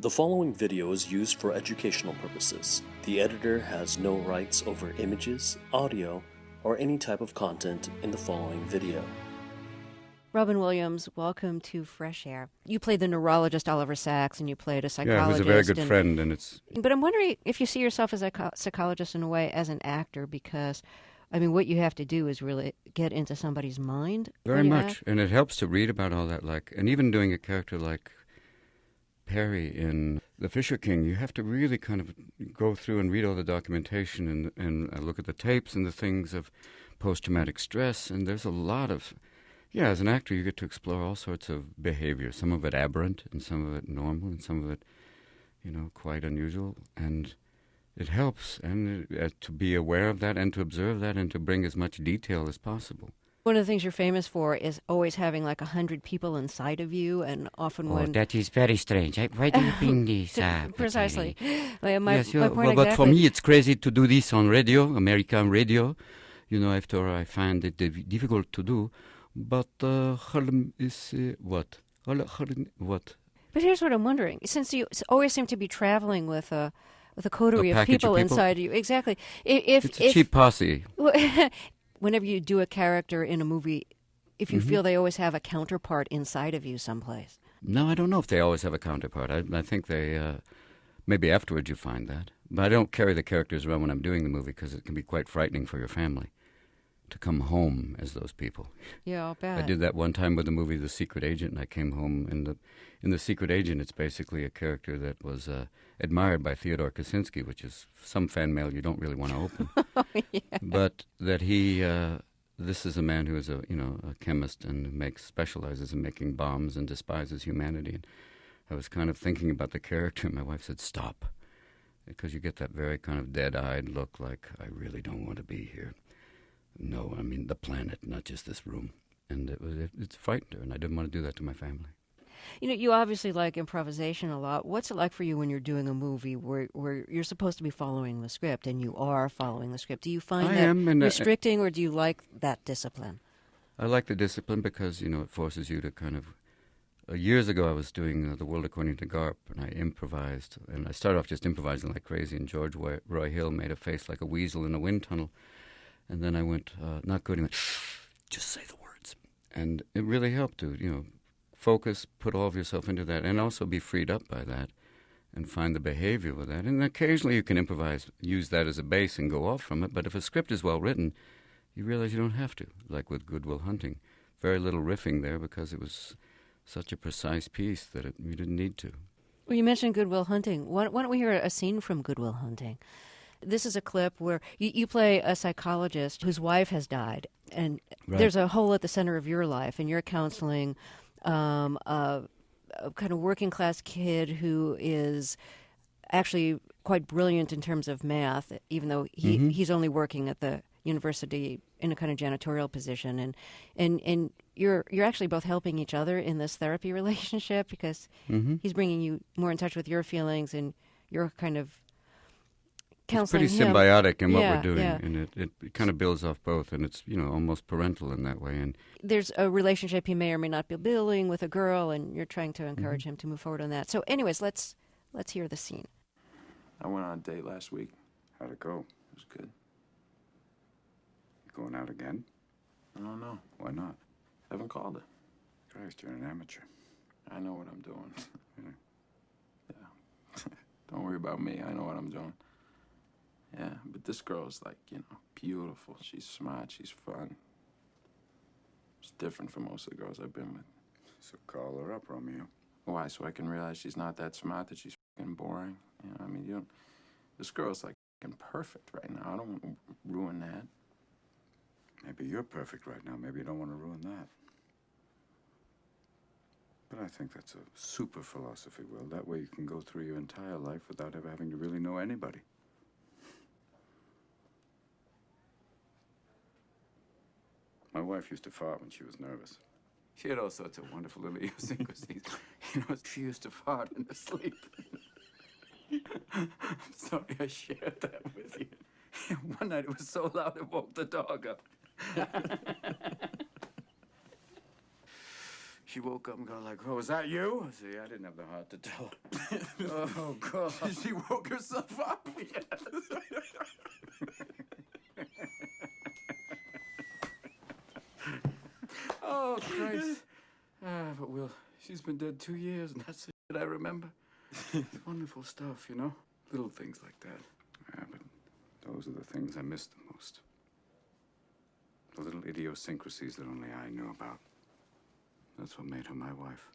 The following video is used for educational purposes. The editor has no rights over images, audio, or any type of content in the following video. Robin Williams, welcome to Fresh Air. You played the neurologist Oliver Sacks, and you played a psychologist. Yeah, he was a very good friend, and it's... But I'm wondering if you see yourself as a psychologist in a way as an actor, because, I mean, what you have to do is really get into somebody's mind. Very much, and it helps to read about all that, and even doing a character like Perry in The Fisher King, you have to really kind of go through and read all the documentation and look at the tapes and the things of post-traumatic stress, and there's a lot of... Yeah, as an actor, you get to explore all sorts of behavior, some of it aberrant and some of it normal and some of it, quite unusual. And it helps to be aware of that and to observe that and to bring as much detail as possible. One of the things you're famous for is always having 100 people inside of you, and often when... that is very strange. Why do you bring this up? Precisely. My point but exactly. for me, it's crazy to do this on radio, American radio. After I find it difficult to do. But is what? What? But here's what I'm wondering. Since you always seem to be traveling with a coterie of people inside you. Exactly. It's a cheap posse. Whenever you do a character in a movie, if you feel they always have a counterpart inside of you someplace. No, I don't know if they always have a counterpart. I think they... maybe afterwards you find that. But I don't carry the characters around when I'm doing the movie because it can be quite frightening for your family to come home as those people. Yeah, I'll bet. I did that one time with the movie The Secret Agent, and I came home. In The Secret Agent, it's basically a character that was admired by Theodore Kaczynski, which is some fan mail you don't really want to open. Yeah. But that he, this is a man who is a chemist and specializes in making bombs and despises humanity. And I was kind of thinking about the character, and my wife said, "Stop," because you get that very kind of dead-eyed look, like I really don't want to be here. No, I mean the planet, not just this room. And it frightened her, and I didn't want to do that to my family. You obviously like improvisation a lot. What's it like for you when you're doing a movie where you're supposed to be following the script, and you are following the script? Do you find that restricting, or do you like that discipline? I like the discipline because, it forces you to kind of... years ago, I was doing The World According to Garp, and I improvised. And I started off just improvising like crazy, and George Roy Hill made a face like a weasel in a wind tunnel. And then I went, not good, he went, just say the words. And it really helped to, focus, put all of yourself into that, and also be freed up by that and find the behavior with that. And occasionally you can improvise, use that as a base and go off from it. But if a script is well written, you realize you don't have to, like with Good Will Hunting. Very little riffing there because it was such a precise piece that you didn't need to. Well, you mentioned Good Will Hunting. Why don't we hear a scene from Good Will Hunting? This is a clip where you play a psychologist whose wife has died, and there's a hole at the center of your life, and you're counseling a kind of working-class kid who is actually quite brilliant in terms of math, even though he's only working at the university in a kind of janitorial position, and you're actually both helping each other in this therapy relationship because he's bringing you more in touch with your feelings, and you're kind of counseling it's pretty him. symbiotic in what we're doing, yeah. and it kind of builds off both, and it's almost parental in that way. And there's a relationship he may or may not be building with a girl, and you're trying to encourage him to move forward on that. So, anyways, let's hear the scene. I went on a date last week. how'd it go? It was good. Going out again? I don't know. Why not? Haven't called her. Christ, you're an amateur. I know what I'm doing. Yeah. Don't worry about me. I know what I'm doing. Yeah, but this girl's beautiful. She's smart. She's fun. It's different from most of the girls I've been with. So call her up, Romeo. Why? So I can realize she's not that smart, that she's fucking boring. This girl's fucking perfect right now. I don't want to ruin that. Maybe you're perfect right now. Maybe you don't want to ruin that. But I think that's a super philosophy, Will. That way you can go through your entire life without ever having to really know anybody. My wife used to fart when she was nervous. She had all sorts of wonderful little idiosyncrasies. She used to fart in her sleep. I'm sorry I shared that with you. One night it was so loud it woke the dog up. She woke up and go like, "Oh, was that you?" See, I didn't have the heart to tell her. Oh, God. She woke herself up. Oh, Christ. But Will, she's been dead 2 years, and that's the shit I remember. It's wonderful stuff, you know? Little things like that. Yeah, but those are the things I miss the most. The little idiosyncrasies that only I knew about. That's what made her my wife.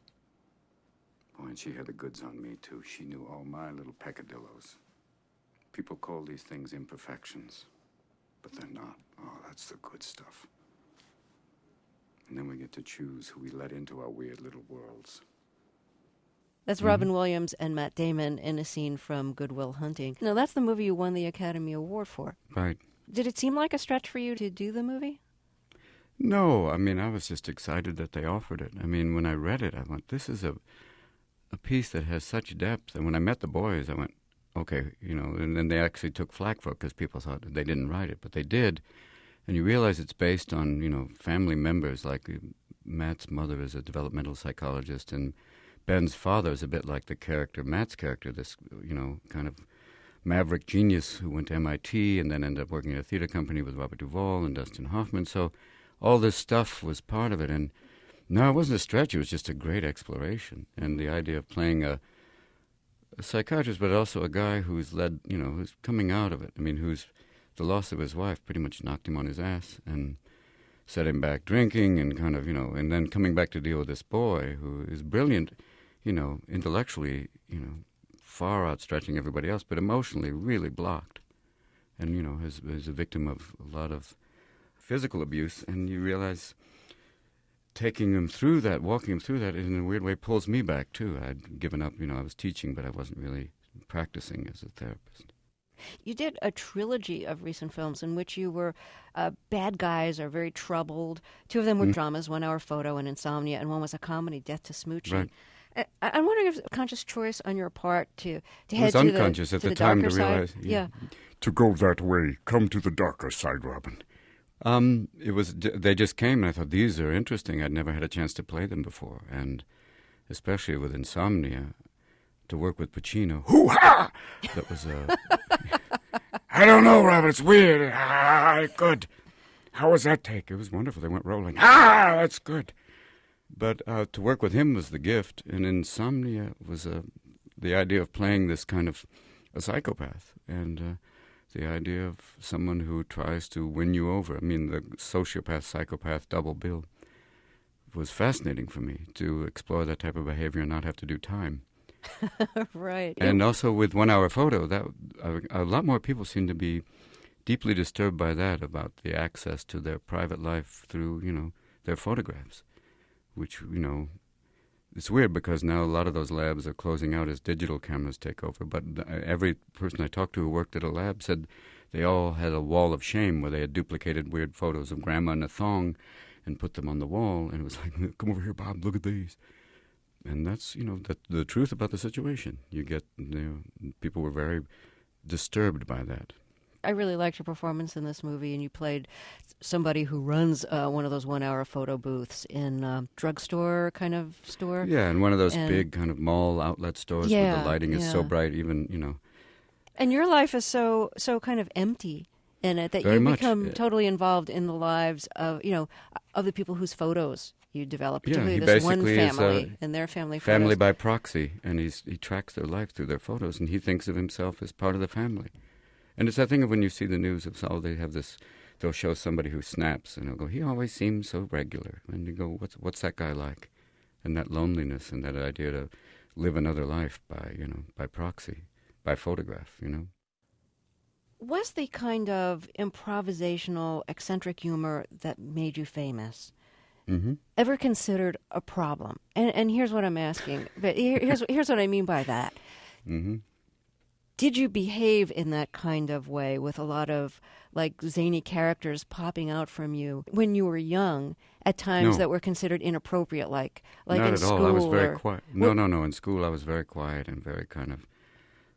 Boy, and she had the goods on me, too. She knew all my little peccadillos. People call these things imperfections, but they're not. Oh, that's the good stuff. And then we get to choose who we let into our weird little worlds. That's Robin Williams and Matt Damon in a scene from Good Will Hunting. Now, that's the movie you won the Academy Award for. Right. Did it seem like a stretch for you to do the movie? No, I mean, I was just excited that they offered it. I mean, when I read it, I went, this is a piece that has such depth. And when I met the boys, I went, okay, you know, and then they actually took flack for it because people thought they didn't write it, but they did. And you realize it's based on, you know, family members. Like Matt's mother is a developmental psychologist, and Ben's father is a bit like the character, Matt's character, this, you know, kind of maverick genius who went to MIT and then ended up working at a theater company with Robert Duvall and Dustin Hoffman. So all this stuff was part of it. And no, it wasn't a stretch. It was just a great exploration. And the idea of playing a psychiatrist, but also a guy who's led, you know, who's coming out of it. I mean, who's the loss of his wife pretty much knocked him on his ass and set him back drinking and kind of, you know, and then coming back to deal with this boy who is brilliant, you know, intellectually, you know, far outstretching everybody else, but emotionally really blocked. And, you know, is a victim of a lot of physical abuse. And you realize taking him through that, walking him through that in a weird way pulls me back, too. I'd given up, you know, I was teaching, but I wasn't really practicing as a therapist. You did a trilogy of recent films in which you were bad guys or very troubled. Two of them were dramas, 1 Hour Photo and Insomnia, and one was a comedy, Death to Smooching. Right. I'm wondering if it's a conscious choice on your part to head was to unconscious the, at to the the time darker to realize. side. Yeah. To go that way, come to the darker side, Robin. It was, they just came, and I thought, these are interesting. I'd never had a chance to play them before, and especially with Insomnia, to work with Pacino. Hoo-ha! That was I don't know, Robin. It's weird. Good. How was that take? it was wonderful. They went rolling. That's good. But to work with him was the gift, and Insomnia was the idea of playing this kind of a psychopath, and the idea of someone who tries to win you over. I mean, the sociopath-psychopath double bill was fascinating for me to explore that type of behavior and not have to do time. Right. And also with 1 Hour Photo, that a lot more people seem to be deeply disturbed by that, about the access to their private life through, you know, their photographs, which, you know, it's weird because now a lot of those labs are closing out as digital cameras take over. But every person I talked to who worked at a lab said they all had a wall of shame where they had duplicated weird photos of grandma in a thong and put them on the wall. And it was like, come over here, Bob, look at these. And that's, you know, the truth about the situation. You get, you know, people were very disturbed by that. I really liked your performance in this movie, and you played somebody who runs one of those 1 Hour Photo booths in a drugstore kind of store. Yeah, and one of those big kind of mall outlet stores where the lighting is so bright, even, you know. And your life is so kind of empty in it that Very you much. become totally involved in the lives of, you know, of the people whose photos you develop, particularly he this one basically is, family and their family photos. Family by proxy, and he tracks their life through their photos, and he thinks of himself as part of the family. And it's that thing of when you see the news of, they have this, they'll show somebody who snaps, and they'll go, he always seems so regular. And you go, what's that guy like? And that loneliness and that idea to live another life by, you know, by proxy, by photograph, you know. Was the kind of improvisational, eccentric humor that made you famous ever considered a problem? And here's what I'm asking, but here's what I mean by that. Did you behave in that kind of way with a lot of like zany characters popping out from you when you were young at times that were considered inappropriate, like Not in at school? all. I was very or, quiet. No. In school, I was very quiet and very kind of,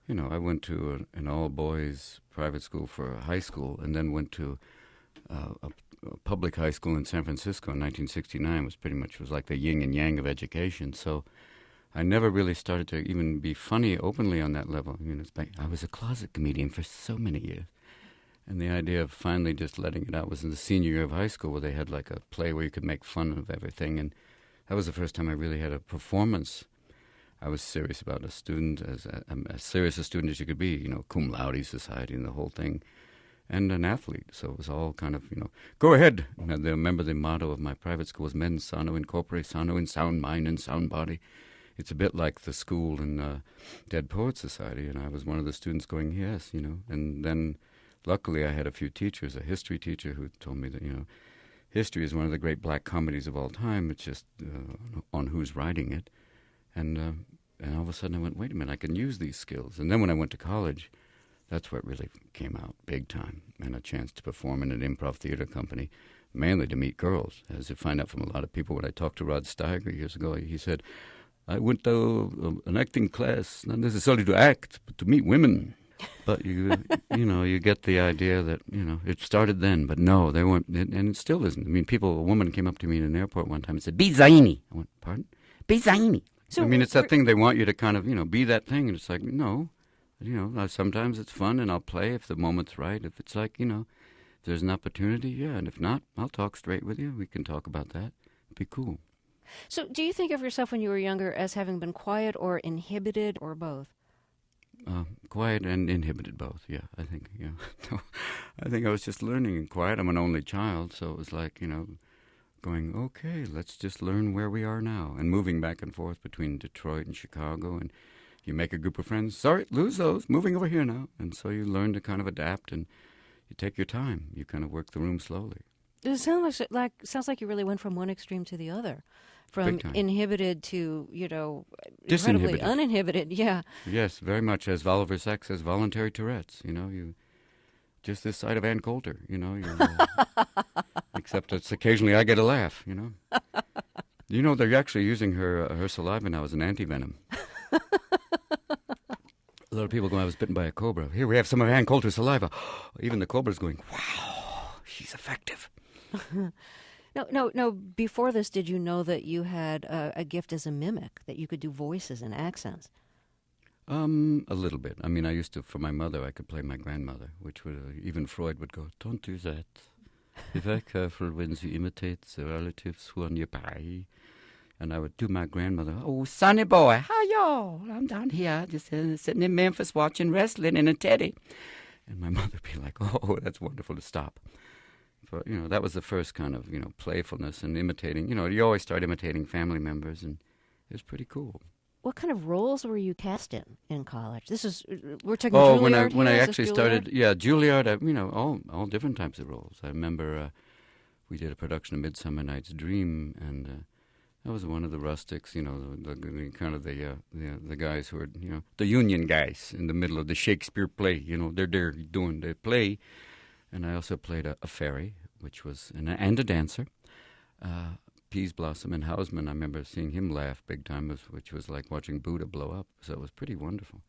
you know, I went to an all-boys private school for high school, and then went to public high school in San Francisco in 1969 was like the yin and yang of education. So I never really started to even be funny openly on that level. I was a closet comedian for so many years. And the idea of finally just letting it out was in the senior year of high school, where they had like a play where you could make fun of everything. And that was the first time I really had a performance. I was serious about a student, as serious a student as you could be, cum laude society and the whole thing, and an athlete. So it was all kind of, go ahead. And I remember the motto of my private school was mens sano in corpore sano, in sound mind and sound body. It's a bit like the school in Dead Poets Society, and I was one of the students going, yes, And then luckily I had a few teachers, a history teacher who told me that, history is one of the great black comedies of all time. It's just on who's writing it. And all of a sudden I went, wait a minute, I can use these skills. And then when I went to college, that's where it really came out big time, and a chance to perform in an improv theater company, mainly to meet girls. As you find out from a lot of people, when I talked to Rod Steiger years ago, he said, I went to an acting class, not necessarily to act, but to meet women. But you get the idea that, it started then, but no, they weren't, and it still isn't. I mean, a woman came up to me in an airport one time and said, be zany. I went, pardon? Be zany. So it's that thing they want you to kind of, be that thing, and it's like, no, sometimes it's fun, and I'll play if the moment's right. If it's like, if there's an opportunity, yeah, and if not, I'll talk straight with you. We can talk about that. It'd be cool. So do you think of yourself when you were younger as having been quiet or inhibited or both? Quiet and inhibited both, yeah, I think, yeah. I think I was just learning and quiet. I'm an only child, so it was like, going, okay, let's just learn where we are now, and moving back and forth between Detroit and Chicago, and you make a group of friends, sorry, lose those, moving over here now, and so you learn to kind of adapt, and you take your time. You kind of work the room slowly. It sounds like you really went from one extreme to the other. From inhibited to, incredibly uninhibited, yeah. Yes, very much. As Oliver Sacks says, voluntary Tourette's. You just this side of Ann Coulter. Except it's occasionally I get a laugh. They're actually using her saliva now as an anti-venom. A lot of people go, I was bitten by a cobra. Here we have some of Ann Coulter's saliva. Even the cobra's going, wow, she's effective. No. Before this, did you know that you had a gift as a mimic, that you could do voices and accents? A little bit. I mean, I used to, for my mother, I could play my grandmother, which would, even Freud would go, don't do that. Be very careful when you imitate the relatives who are nearby. And I would do my grandmother, oh, sonny boy, how y'all? I'm down here just sitting in Memphis watching wrestling in a teddy. And my mother would be like, oh, that's wonderful to stop. But, that was the first kind of, playfulness and imitating. You always start imitating family members, and it was pretty cool. What kind of roles were you cast in college? We're talking Juilliard. When I actually started, Juilliard, all different types of roles. I remember we did a production of Midsummer Night's Dream, and I was one of the rustics, the guys who are, the union guys in the middle of the Shakespeare play. They're there doing the play. And I also played a fairy, which was, and a dancer. Peas Blossom and Hausman, I remember seeing him laugh big time, which was like watching Buddha blow up. So it was pretty wonderful.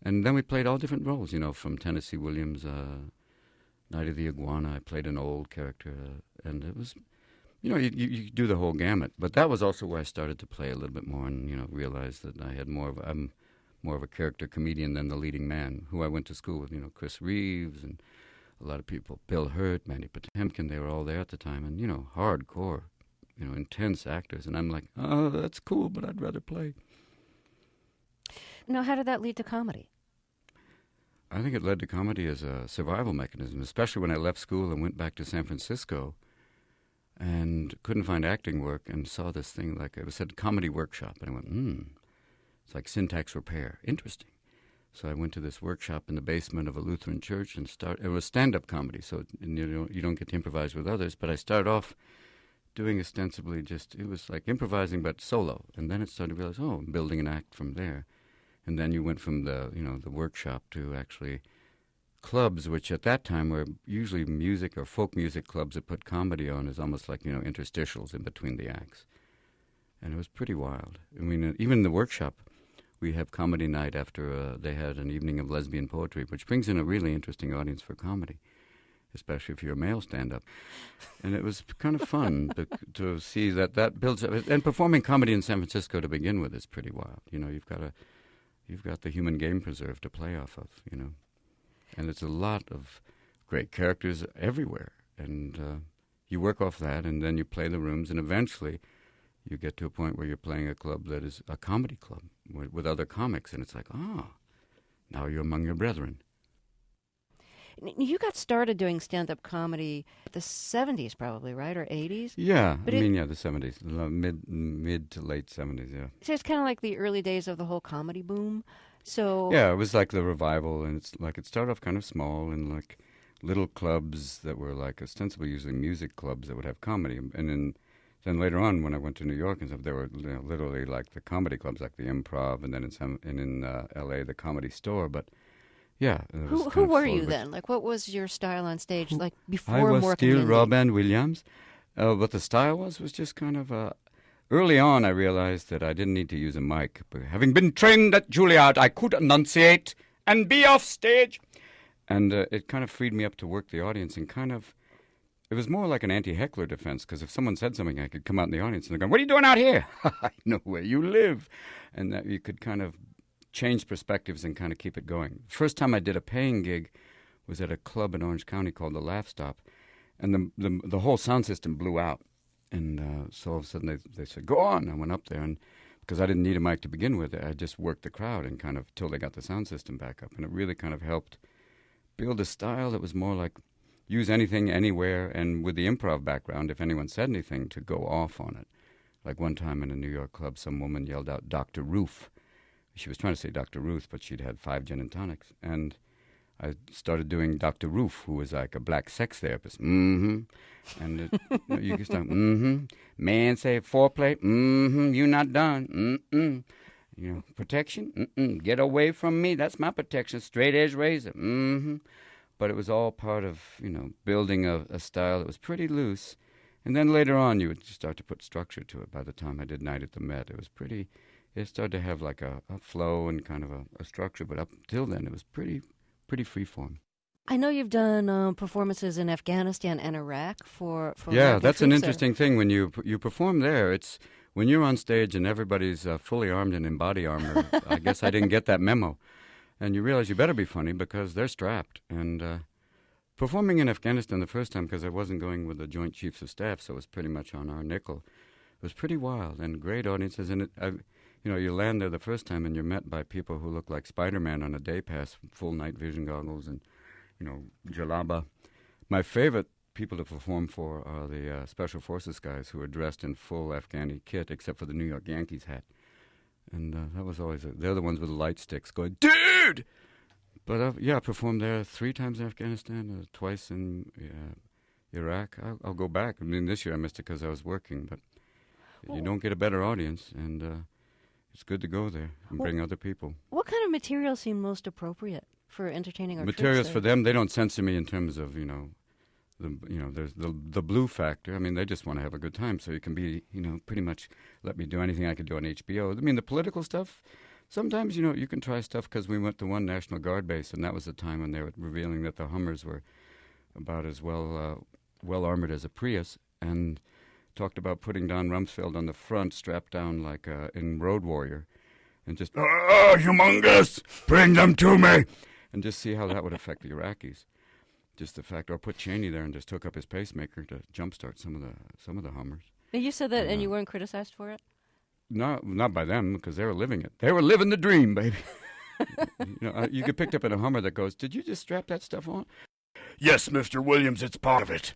And then we played all different roles, from Tennessee Williams, Night of the Iguana. I played an old character, and it was, you do the whole gamut. But that was also where I started to play a little bit more and, realized that I'm more of a character comedian than the leading man, who I went to school with, Chris Reeves and a lot of people, Bill Hurt, Mandy Patinkin, they were all there at the time, and, hardcore, intense actors. And I'm like, oh, that's cool, but I'd rather play. Now, how did that lead to comedy? I think it led to comedy as a survival mechanism, especially when I left school and went back to San Francisco and couldn't find acting work and saw this thing, like it was a comedy workshop, and I went, it's like syntax repair. Interesting. So I went to this workshop in the basement of a Lutheran church and it was stand-up comedy, so you don't get to improvise with others. But I started off doing ostensibly it was like improvising but solo. And then it started to realize, I'm building an act from there. And then you went from the workshop to actually clubs, which at that time were usually music or folk music clubs that put comedy on as almost like, interstitials in between the acts. And it was pretty wild. I mean, even the workshop, we have comedy night after they had an evening of lesbian poetry, which brings in a really interesting audience for comedy. especially if you're a male stand-up. And it was kind of fun to see that builds up. And performing comedy in San Francisco to begin with is pretty wild. You know, you've got the human game preserve to play off of, you know. And it's a lot of great characters everywhere. And you work off that, and then you play the rooms, and eventually you get to a point where you're playing a club that is a comedy club with other comics, and it's like, now you're among your brethren. You got started doing stand-up comedy the 70s probably, right? Or 80s? Yeah, the 70s, mid to late 70s, yeah. So it's kind of like the early days of the whole comedy boom. So yeah, it was like the revival, and it's like it started off kind of small in like little clubs that were like ostensibly usually music clubs that would have comedy. And then later on, when I went to New York and stuff, there were literally like the comedy clubs, like the Improv, and then in L.A. the Comedy Store, but... yeah. Who were you then? Like, what was your style on stage? Like before I was Mork still and Rob Mindy? and Williams. What the style was just kind of... early on, I realized that I didn't need to use a mic. But having been trained at Juilliard, I could enunciate and be off stage. And it kind of freed me up to work the audience and kind of... it was more like an anti-heckler defense, because if someone said something, I could come out in the audience and they're going, "What are you doing out here?" "I know where you live." And that you could kind of change perspectives and kind of keep it going. First time I did a paying gig was at a club in Orange County called the Laugh Stop, and the whole sound system blew out. And so all of a sudden they said, "Go on." I went up there, and because I didn't need a mic to begin with, I just worked the crowd and kind of till they got the sound system back up. And it really kind of helped build a style that was more like use anything, anywhere, and with the improv background, if anyone said anything, to go off on it. Like one time in a New York club, some woman yelled out, "Dr. Roof." She was trying to say Dr. Ruth, but she'd had 5 gin and tonics. And I started doing Dr. Roof, who was like a black sex therapist. Mm-hmm. And you can start, mm-hmm. Man say foreplay, mm-hmm. You not done, mm-mm. You know, protection, mm-mm. Get away from me, that's my protection. Straight edge razor, mm-hmm. But it was all part of, building a style that was pretty loose. And then later on, you would start to put structure to it. By the time I did Night at the Met, it started to have like a flow and kind of a structure. But up till then, it was pretty free form. I know you've done performances in Afghanistan and Iraq for yeah, American that's an troops interesting thing. When you perform there, it's when you're on stage and everybody's fully armed and in body armor. I guess I didn't get that memo. And you realize you better be funny because they're strapped. And performing in Afghanistan the first time, because I wasn't going with the Joint Chiefs of Staff, so it was pretty much on our nickel, it was pretty wild and great audiences. And you land there the first time and you're met by people who look like Spider-Man on a day pass, full night vision goggles and, jalaba. My favorite people to perform for are the Special Forces guys who are dressed in full Afghani kit, except for the New York Yankees hat. And that was always... they're the ones with the light sticks going, "Dude!" But, I performed there 3 times in Afghanistan, twice in Iraq. I'll go back. I mean, this year I missed it because I was working, but you don't get a better audience, and it's good to go there and bring other people. What kind of material seemed most appropriate for entertaining our Materials troops for them, they don't censor me in terms of, there's the blue factor. I mean, they just want to have a good time, so you can be, pretty much let me do anything I could do on HBO. I mean, the political stuff, sometimes, you can try stuff, because we went to one National Guard base, and that was the time when they were revealing that the Hummers were about as well armored as a Prius, and talked about putting Don Rumsfeld on the front, strapped down like in Road Warrior, and just, humongous, bring them to me, and just see how that would affect the Iraqis. Just the fact, or put Cheney there and just took up his pacemaker to jumpstart some of the Hummers. Now, you said that, and you weren't criticized for it? No, not by them, because they were living it. They were living the dream, baby. You get picked up in a Hummer that goes, "Did you just strap that stuff on?" "Yes, Mr. Williams, it's part of it."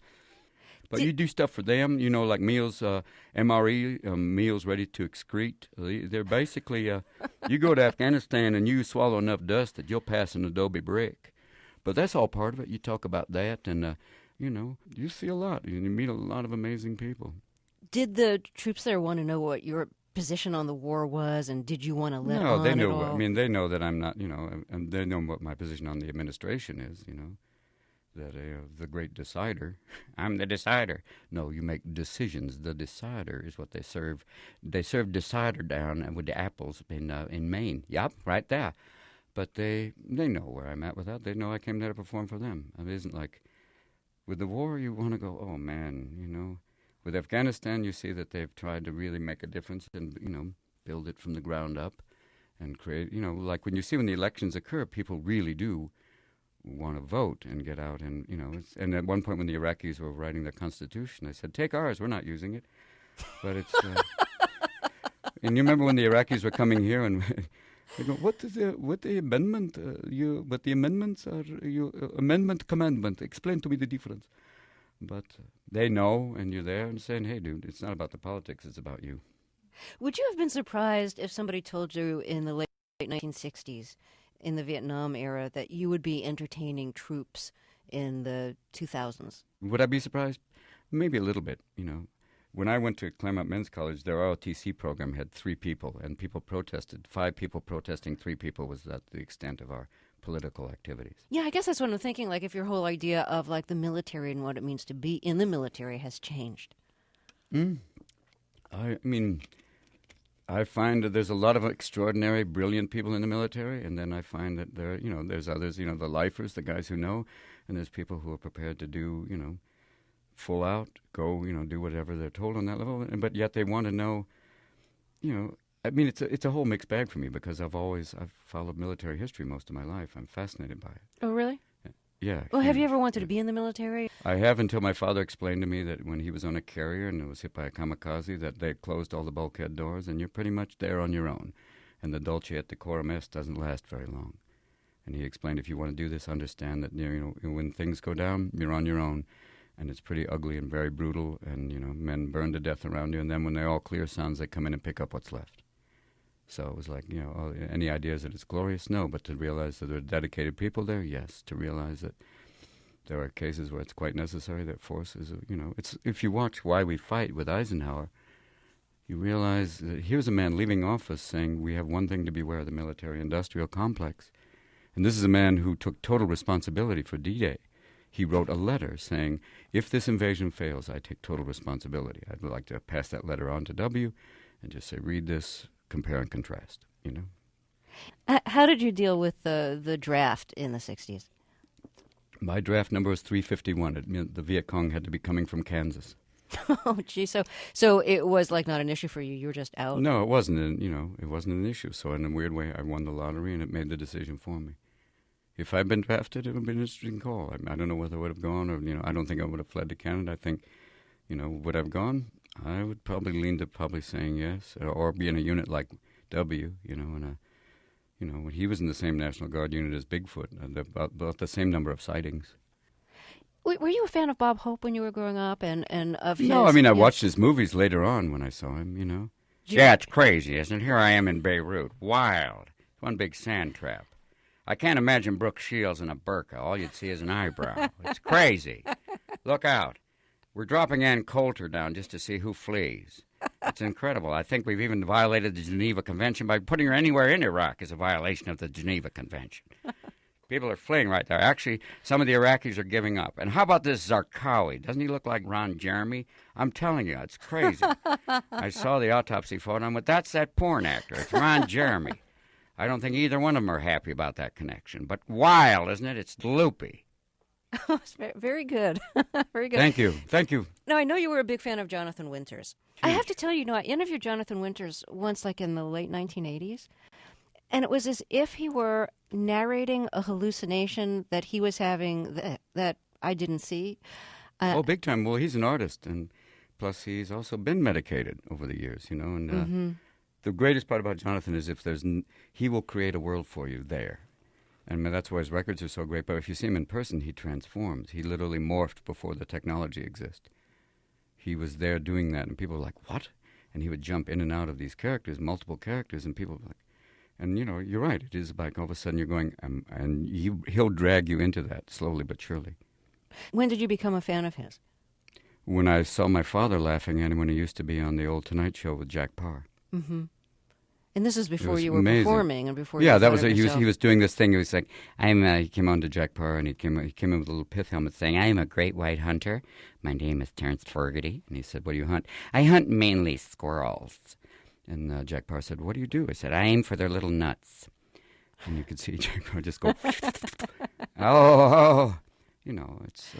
But you do stuff for them, like meals, MRE, meals ready to excrete. They're basically, you go to Afghanistan and you swallow enough dust that you'll pass an adobe brick. But that's all part of it. You talk about that, and, you see a lot. You meet a lot of amazing people. Did the troops there want to know what your position on the war was, and did you want to let on No, they at know. all? I mean, they know that I'm not, and they know what my position on the administration is, that the great decider. I'm the decider. No, you make decisions. The decider is what they serve. They serve decider down with the apples in Maine. Yep, right there. But they know where I'm at with that. They know I came there to perform for them. It isn't like With the war, you want to go, oh, man, With Afghanistan, you see that they've tried to really make a difference and, build it from the ground up and create, like when the elections occur, people really do want to vote and get out and, and at one point when the Iraqis were writing their constitution, I said, take ours, we're not using it. But it's, and you remember when the Iraqis were coming here and they go, what the amendment, what the amendments are, amendment, commandment, explain to me the difference. But they know, and you're there and saying, hey, dude, it's not about the politics, it's about you. Would you have been surprised if somebody told you in the late 1960s, in the Vietnam era, that you would be entertaining troops in the 2000s? Would I be surprised? Maybe a little bit, When I went to Claremont Men's College, their ROTC program had 3 people, and people protested. 5 people protesting, 3 people was the extent of our political activities. Yeah, I guess that's what I'm thinking, like if your whole idea of like the military and what it means to be in the military has changed. I mean, I find that there's a lot of extraordinary, brilliant people in the military, and then I find that there's others, the lifers, the guys who know, and there's people who are prepared to do, full out, go, do whatever they're told on that level, but yet they want to know, I mean, it's a whole mixed bag for me because I've followed military history most of my life. I'm fascinated by it. Oh, really? Yeah. Well, have you ever wanted to be in the military? I have until my father explained to me that when he was on a carrier and it was hit by a kamikaze, that they closed all the bulkhead doors and you're pretty much there on your own. And the dulce et decorum est doesn't last very long. And he explained, if you want to do this, understand that when things go down, you're on your own. And it's pretty ugly and very brutal, and, men burn to death around you. And then when they all clear suns, they come in and pick up what's left. So it was like, any ideas that it's glorious? No, but to realize that there are dedicated people there, yes. To realize that there are cases where it's quite necessary that force is, it's if you watch Why We Fight with Eisenhower, you realize that here's a man leaving office saying we have one thing to beware of the military-industrial complex. And this is a man who took total responsibility for D-Day. He wrote a letter saying, if this invasion fails, I take total responsibility. I'd like to pass that letter on to W and just say, read this, compare and contrast, How did you deal with the draft in the 60s? My draft number was 351. It meant the Viet Cong had to be coming from Kansas. Oh, gee. So it was like not an issue for you. You were just out. No, it wasn't. It wasn't an issue. So in a weird way, I won the lottery, and it made the decision for me. If I'd been drafted, it would have been an interesting call. I don't know whether I would have gone, or I don't think I would have fled to Canada. I think, would I have gone? I would probably lean to saying yes, or be in a unit like W. When he was in the same National Guard unit as Bigfoot, about the same number of sightings. Were you a fan of Bob Hope when you were growing up, and of his? No, I mean I watched his movies later on when I saw him. Yeah, it's crazy, isn't it? Here I am in Beirut, wild, one big sand trap. I can't imagine Brooke Shields in a burqa. All you'd see is an eyebrow. It's crazy. Look out. We're dropping Ann Coulter down just to see who flees. It's incredible. I think we've even violated the Geneva Convention by putting her anywhere in Iraq is a violation of the Geneva Convention. People are fleeing right there. Actually, some of the Iraqis are giving up. And how about this Zarqawi? Doesn't he look like Ron Jeremy? I'm telling you, it's crazy. I saw the autopsy photo, and that's that porn actor. It's Ron Jeremy. I don't think either one of them are happy about that connection. But wild, isn't it? It's loopy. Oh, it's very good. Very good. Thank you. Now, I know you were a big fan of Jonathan Winters. Huge. I have to tell you, I interviewed Jonathan Winters once, like in the late 1980s, and it was as if he were narrating a hallucination that he was having that I didn't see. Big time. Well, he's an artist, and plus he's also been medicated over the years, and the greatest part about Jonathan is he will create a world for you there. And that's why his records are so great. But if you see him in person, he transforms. He literally morphed before the technology existed. He was there doing that, and people were like, what? And he would jump in and out of these characters, multiple characters, and people were like, and you're right. It is like all of a sudden you're going, and he'll drag you into that slowly but surely. When did you become a fan of his? When I saw my father laughing at him when he used to be on the old Tonight Show with Jack Parr. Mm-hmm. And this is before you were performing and before you that was it. He was doing this thing. He was like, he came on to Jack Parr and he came in with a little pith helmet saying, I am a great white hunter. My name is Terrence Fogarty. And he said, what do you hunt? I hunt mainly squirrels. And Jack Parr said, what do you do? I said, I aim for their little nuts. And you could see Jack Parr just go, oh. It's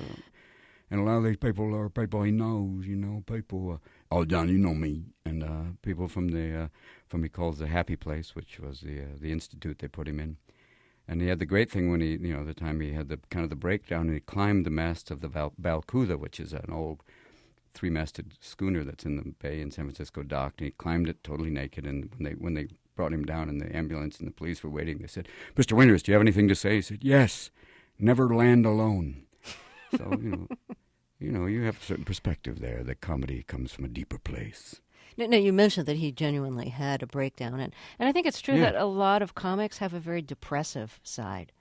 And a lot of these people are people he knows, people, John, you know me. And people from he calls the Happy Place, which was the institute they put him in. And he had the great thing when the time he had the kind of the breakdown, and he climbed the mast of the Balcuda, which is an old three-masted schooner that's in the bay in San Francisco docked, and he climbed it totally naked. And when they brought him down in the ambulance and the police were waiting, they said, "Mr. Winters, do you have anything to say?" He said, "Yes, never land alone." So, you have a certain perspective there that comedy comes from a deeper place. No, you mentioned that he genuinely had a breakdown, and I think it's true that a lot of comics have a very depressive side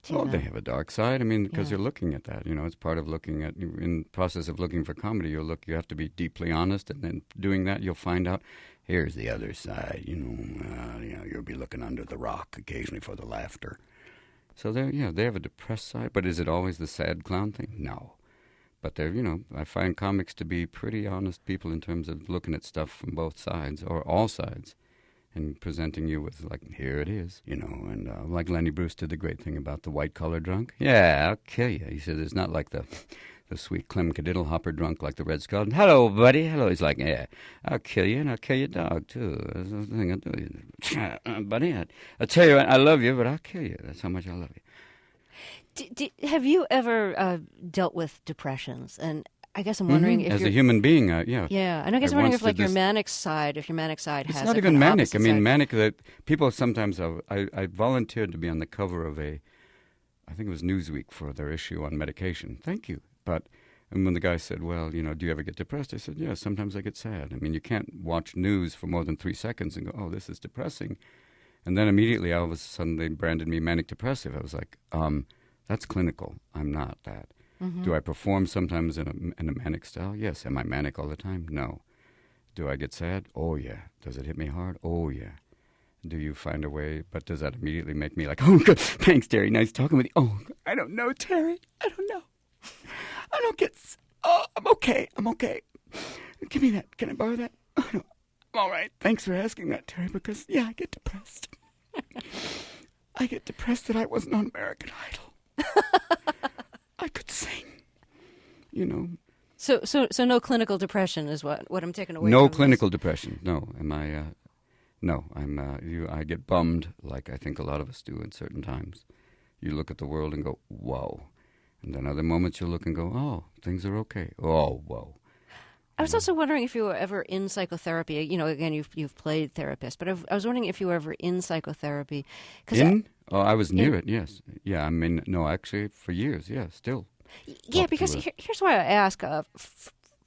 to them. They have a dark side. I mean, because you're looking at that. It's part of looking at, in the process of looking for comedy, you have to be deeply honest, and then doing that, you'll find out, here's the other side. You'll be looking under the rock occasionally for the laughter. So they have a depressed side, but is it always the sad clown thing? No. But I find comics to be pretty honest people in terms of looking at stuff from both sides, or all sides, and presenting you with, like, here it is, and like Lenny Bruce did the great thing about the white-collar drunk. Yeah, I'll kill you. He said it's not like the sweet Clem Cadiddle-hopper drunk like the Red Skull. Hello, buddy. Hello. He's like, yeah, I'll kill you, and I'll kill your dog, too. That's the thing I'll do. Buddy, I'll tell you what, I love you, but I'll kill you. That's how much I love you. Have you ever dealt with depressions? And I guess I'm wondering if as a human being, yeah. Yeah, and I guess I'm wondering if your manic side has it's not even manic. I mean, manic. That people sometimes I volunteered to be on the cover of I think it was Newsweek for their issue on medication. Thank you. And when the guy said, well, do you ever get depressed? I said, yeah, sometimes I get sad. I mean, you can't watch news for more than 3 seconds and go, oh, this is depressing. And then immediately, all of a sudden, they branded me manic depressive. I was like, that's clinical. I'm not that. Mm-hmm. Do I perform sometimes in a manic style? Yes. Am I manic all the time? No. Do I get sad? Oh, yeah. Does it hit me hard? Oh, yeah. Do you find a way? But does that immediately make me like, oh, good. Thanks, Terry. Nice talking with you. Oh, I don't know, Terry. I don't know. I don't get... Oh, I'm okay. Give me that. Can I borrow that? I'm all right. Thanks for asking that, Terry, because, yeah, I get depressed. I get depressed that I wasn't on American Idol. I could sing, So no clinical depression is what I'm taking away. No from clinical this. depression. No. Am I? No. I get bummed, like I think a lot of us do at certain times. You look at the world and go, whoa, and then other moments you look and go, oh, things are okay. Oh, whoa. I was also wondering if you were ever in psychotherapy. Again, you've played therapist, but I was wondering if you were ever in psychotherapy. I was near it, yes. Yeah, I mean, no, actually, for years, yeah, still. Yeah, because here's why I ask.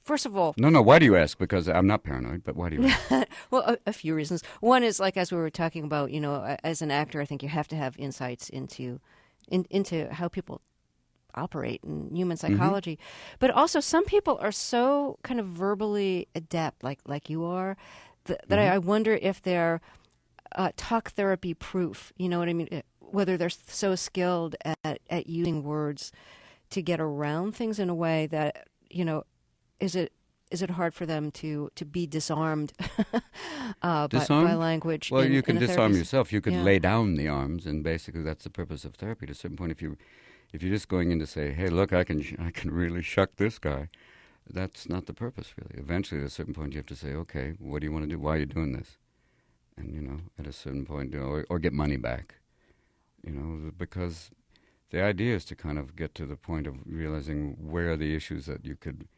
First of all... No, why do you ask? Because I'm not paranoid, but why do you ask? Well, a few reasons. One is, like, as we were talking about, as an actor, I think you have to have insights into how people operate in human psychology. Mm-hmm. But also, some people are so kind of verbally adept, like you are, that I wonder if they're talk therapy proof. You know what I mean? Whether they're so skilled at using words to get around things in a way that, is it hard for them to be disarmed, by language? Well, you can disarm yourself. You could lay down the arms, and basically that's the purpose of therapy. At a certain point, if you're just going in to say, hey, look, I can really shuck this guy, that's not the purpose, really. Eventually, at a certain point, you have to say, okay, what do you want to do? Why are you doing this? And, at a certain point, or get money back, because the idea is to kind of get to the point of realizing where are the issues that you could,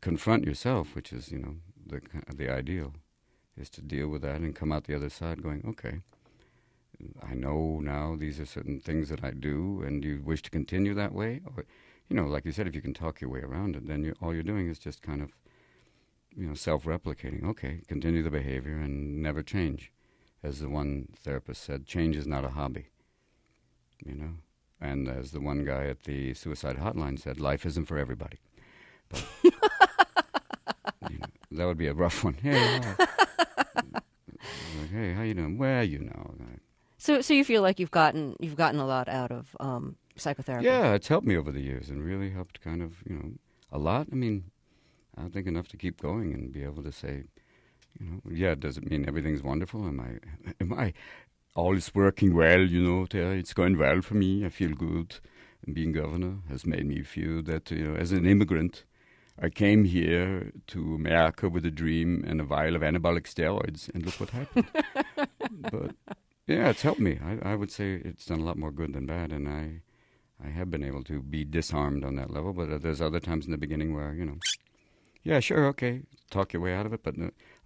confront yourself, which is, the ideal, is to deal with that and come out the other side going, okay, I know now these are certain things that I do, and you wish to continue that way? Or, like you said, if you can talk your way around it, then all you're doing is just kind of, self-replicating. Okay, continue the behavior and never change. As the one therapist said, change is not a hobby, And as the one guy at the suicide hotline said, life isn't for everybody. But, that would be a rough one. Hey, hey, how you doing? Well, So you feel like you've gotten a lot out of psychotherapy? Yeah, it's helped me over the years and really helped kind of, a lot. I mean, I think enough to keep going and be able to say, does it mean everything's wonderful? Am I all is working well, Terry? It's going well for me. I feel good. being governor has made me feel that, as an immigrant, I came here to America with a dream and a vial of anabolic steroids, and look what happened. But, yeah, it's helped me. I would say it's done a lot more good than bad, and I have been able to be disarmed on that level, but there's other times in the beginning where, yeah, sure, okay, talk your way out of it, but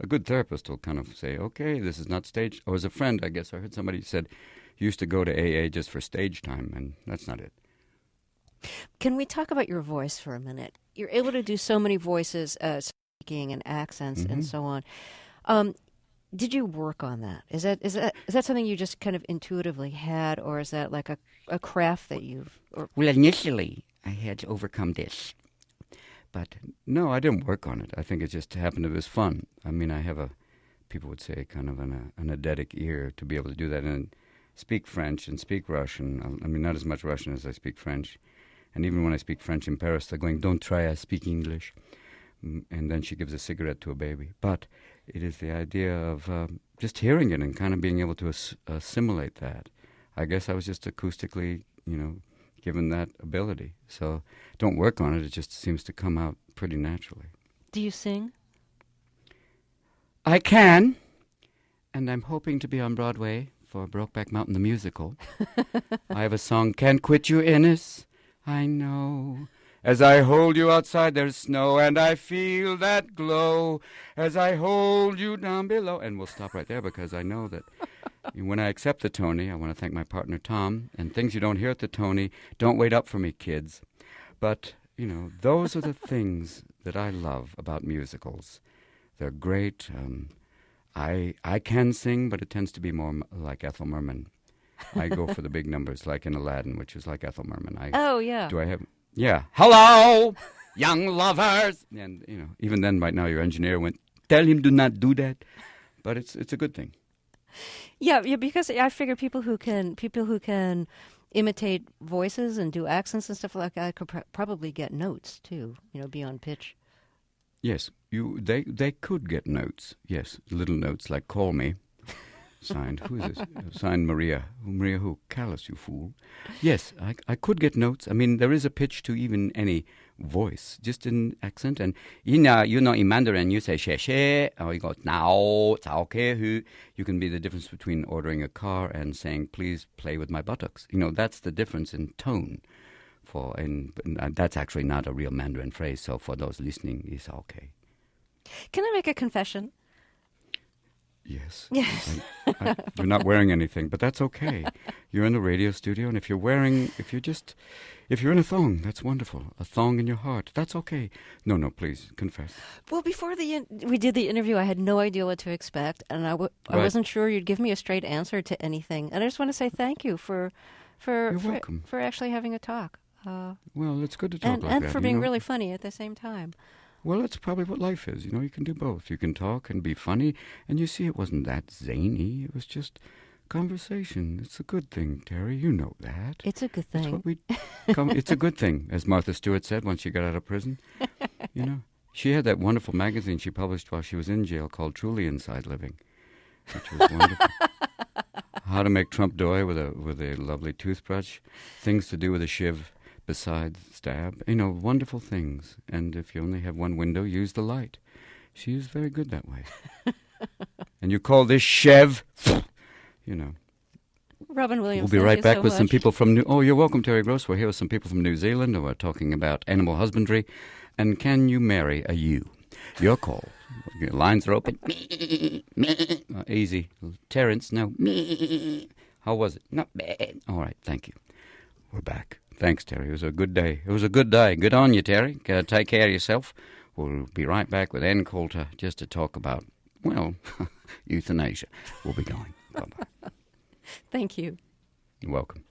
a good therapist will kind of say, okay, this is not staged. Or as a friend, I guess I heard somebody said, you used to go to AA just for stage time, and that's not it. Can we talk about your voice for a minute? You're able to do so many voices, speaking and accents and so on. Did you work on that? Is that something you just kind of intuitively had, or is that like a craft that you've... Well, initially, I had to overcome this. But no, I didn't work on it. I think it just happened. It was fun. I mean, I have people would say, kind of an eidetic ear to be able to do that and speak French and speak Russian. I mean, not as much Russian as I speak French. And even when I speak French in Paris, they're going, don't try, I speak English. And then she gives a cigarette to a baby. But it is the idea of just hearing it and kind of being able to assimilate that. I guess I was just acoustically, given that ability. So don't work on it. It just seems to come out pretty naturally. Do you sing? I can. And I'm hoping to be on Broadway for Brokeback Mountain the musical. I have a song, Can't Quit You, Innes. I know. As I hold you outside, there's snow, and I feel that glow as I hold you down below. And we'll stop right there because I know that when I accept the Tony, I want to thank my partner, Tom, and things you don't hear at the Tony, don't wait up for me, kids. But, those are the things that I love about musicals. They're great. I can sing, but it tends to be more like Ethel Merman. I go for the big numbers, like in Aladdin, which is like Ethel Merman. Oh, yeah. Do I have... Yeah. Hello, young lovers. And, even then, right now, your engineer went, tell him do not do that. But it's a good thing. Yeah, because I figure people who can imitate voices and do accents and stuff like that could probably get notes, too, be on pitch. Yes, they could get notes. Yes, little notes like call me. Signed, who is this? Signed Maria. Maria who? Callous, you fool. Yes, I could get notes. I mean, there is a pitch to even any voice, just in accent. And, in Mandarin, you say, she, or you go, now, okay. You can be the difference between ordering a car and saying, please play with my buttocks. That's the difference in tone. And that's actually not a real Mandarin phrase, so for those listening, it's okay. Can I make a confession? Yes. You're not wearing anything, but that's okay. You're in a radio studio, and if you're in a thong, that's wonderful. A thong in your heart, that's okay. No, please, confess. Well, before we did the interview, I had no idea what to expect, and I wasn't sure you'd give me a straight answer to anything. And I just want to say thank you for actually having a talk. Well, it's good to talk like that. And for being really funny at the same time. Well, that's probably what life is. You can do both. You can talk and be funny, and you see it wasn't that zany. It was just conversation. It's a good thing, Terry. You know that. It's a good thing. It's a good thing, as Martha Stewart said once she got out of prison. She had that wonderful magazine she published while she was in jail called Truly Inside Living, which was wonderful. How to make Trump doy with a lovely toothbrush, things to do with a shiv. Besides stab, wonderful things. And if you only have one window, use the light. She is very good that way. And you call this Chev, Robin Williams, we'll be right back so with much. some people from Oh, you're welcome, Terry Gross. We're here with some people from New Zealand who are talking about animal husbandry. And can you marry a ewe? Your call. Your lines are open. Easy. Terrence, no. How was it? Not bad. All right, thank you. We're back. Thanks, Terry. It was a good day. Good on you, Terry. Take care of yourself. We'll be right back with Ann Coulter just to talk about, euthanasia. We'll be going. Bye-bye. Thank you. You're welcome.